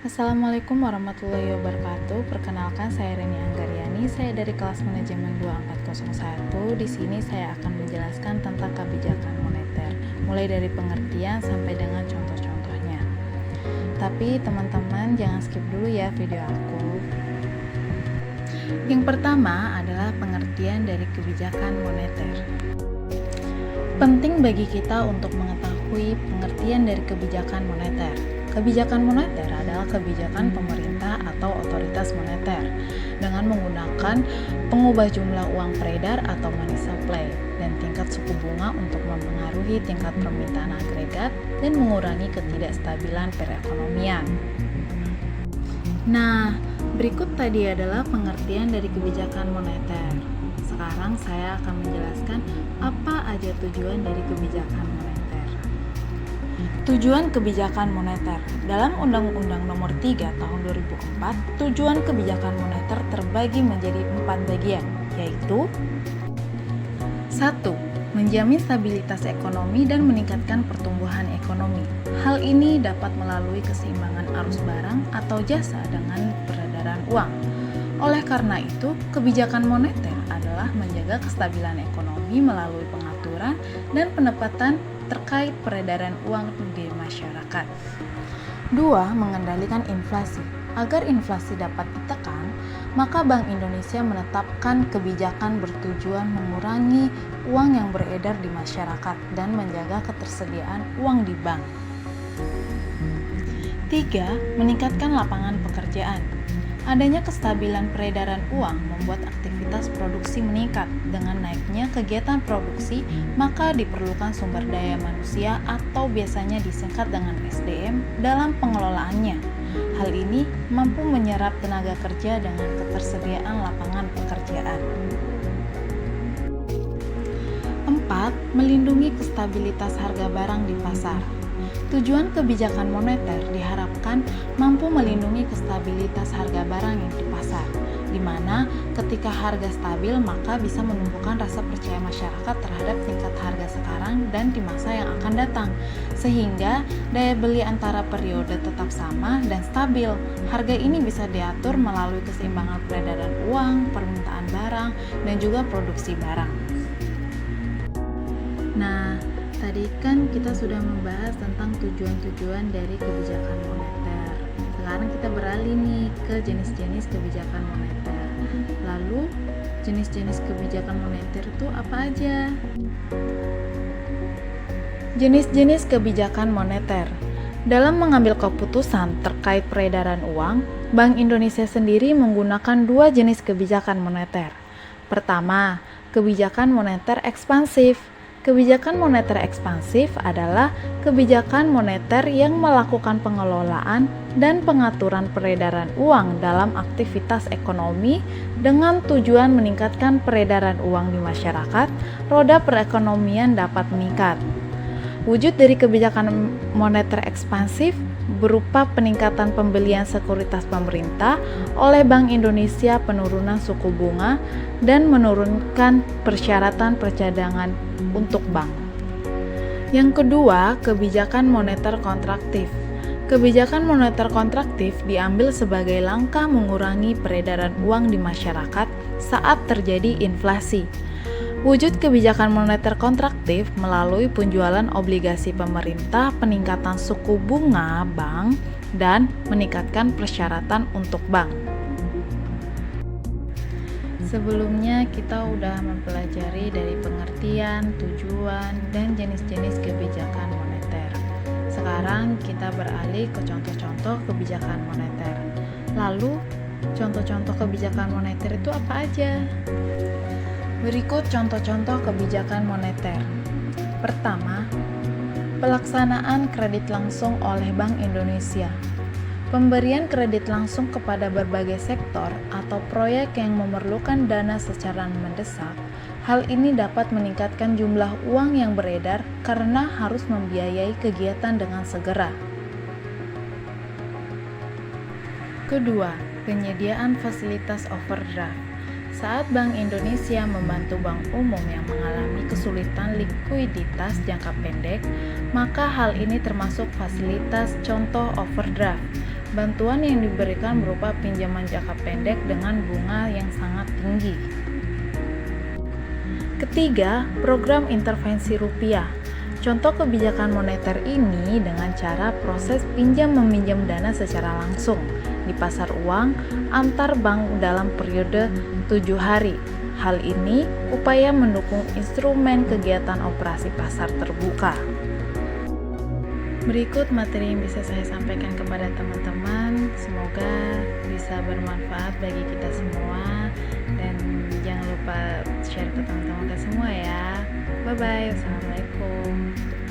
Assalamualaikum warahmatullahi wabarakatuh. Perkenalkan, saya Reni Anggariani. Saya dari kelas manajemen 2401. Di sini saya akan menjelaskan tentang kebijakan moneter, mulai dari pengertian sampai dengan contoh-contohnya. Tapi teman-teman jangan skip dulu ya video aku. Yang pertama adalah pengertian dari kebijakan moneter. Penting bagi kita untuk mengetahui pengertian dari kebijakan moneter. Kebijakan moneter adalah kebijakan pemerintah atau otoritas moneter dengan menggunakan pengubah jumlah uang beredar atau money supply dan tingkat suku bunga untuk mempengaruhi tingkat permintaan agregat dan mengurangi ketidakstabilan perekonomian. Nah, berikut tadi adalah pengertian dari kebijakan moneter. Sekarang saya akan menjelaskan apa aja tujuan dari kebijakan moneter. Tujuan kebijakan moneter. Dalam Undang-Undang Nomor 3 Tahun 2004, tujuan kebijakan moneter terbagi menjadi 4 bagian, yaitu 1. Menjamin stabilitas ekonomi dan meningkatkan pertumbuhan ekonomi. Hal ini dapat melalui keseimbangan arus barang atau jasa dengan peredaran uang. Oleh karena itu, kebijakan moneter adalah menjaga kestabilan ekonomi melalui pengaturan dan penempatan terkait peredaran uang di masyarakat. 2. Mengendalikan inflasi. Agar inflasi dapat ditekan, maka Bank Indonesia menetapkan kebijakan bertujuan mengurangi uang yang beredar di masyarakat dan menjaga ketersediaan uang di bank. 3. Meningkatkan lapangan pekerjaan. Adanya kestabilan peredaran uang membuat aktivitas produksi meningkat. Dengan naiknya kegiatan produksi, maka diperlukan sumber daya manusia atau biasanya disingkat dengan SDM dalam pengelolaannya. Hal ini mampu menyerap tenaga kerja dengan ketersediaan lapangan pekerjaan. 4. Melindungi kestabilitas harga barang di pasar. Tujuan kebijakan moneter diharapkan mampu melindungi kestabilitas harga barang yang di pasar, di mana ketika harga stabil maka bisa menumbuhkan rasa percaya masyarakat terhadap tingkat harga sekarang dan di masa yang akan datang, sehingga daya beli antara periode tetap sama dan stabil. Harga ini bisa diatur melalui keseimbangan peredaran uang, permintaan barang, dan juga produksi barang. Nah, tadi kan kita sudah membahas tentang tujuan-tujuan dari kebijakan moneter. Sekarang kita beralih nih ke jenis-jenis kebijakan moneter. Lalu, jenis-jenis kebijakan moneter itu apa aja? Jenis-jenis kebijakan moneter. Dalam mengambil keputusan terkait peredaran uang, Bank Indonesia sendiri menggunakan 2 jenis kebijakan moneter. Pertama, kebijakan moneter ekspansif. Kebijakan moneter ekspansif adalah kebijakan moneter yang melakukan pengelolaan dan pengaturan peredaran uang dalam aktivitas ekonomi dengan tujuan meningkatkan peredaran uang di masyarakat, roda perekonomian dapat meningkat. Wujud dari kebijakan moneter ekspansif berupa peningkatan pembelian sekuritas pemerintah oleh Bank Indonesia, penurunan suku bunga, dan menurunkan persyaratan percadangan untuk bank. Yang kedua, kebijakan moneter kontraktif. Kebijakan moneter kontraktif diambil sebagai langkah mengurangi peredaran uang di masyarakat saat terjadi inflasi. Wujud kebijakan moneter kontraktif melalui penjualan obligasi pemerintah, peningkatan suku bunga bank, dan meningkatkan persyaratan untuk bank. Sebelumnya kita udah mempelajari dari pengertian, tujuan, dan jenis-jenis kebijakan moneter. Sekarang kita beralih ke contoh-contoh kebijakan moneter. Lalu, contoh-contoh kebijakan moneter itu apa aja? Berikut contoh-contoh kebijakan moneter. Pertama, pelaksanaan kredit langsung oleh Bank Indonesia. Pemberian kredit langsung kepada berbagai sektor atau proyek yang memerlukan dana secara mendesak. Hal ini dapat meningkatkan jumlah uang yang beredar karena harus membiayai kegiatan dengan segera. Kedua, penyediaan fasilitas overdraft. Saat Bank Indonesia membantu bank umum yang mengalami kesulitan likuiditas jangka pendek, maka hal ini termasuk fasilitas contoh overdraft. Bantuan yang diberikan berupa pinjaman jangka pendek dengan bunga yang sangat tinggi. Ketiga, program intervensi rupiah. Contoh kebijakan moneter ini dengan cara proses pinjam-meminjam dana secara langsung di pasar uang antar bank dalam periode 7 hari. Hal ini upaya mendukung instrumen kegiatan operasi pasar terbuka. Berikut materi yang bisa saya sampaikan kepada teman-teman. Semoga bisa bermanfaat bagi kita semua, dan jangan lupa share ke teman-teman semua ya. Bye bye. Wassalamualaikum.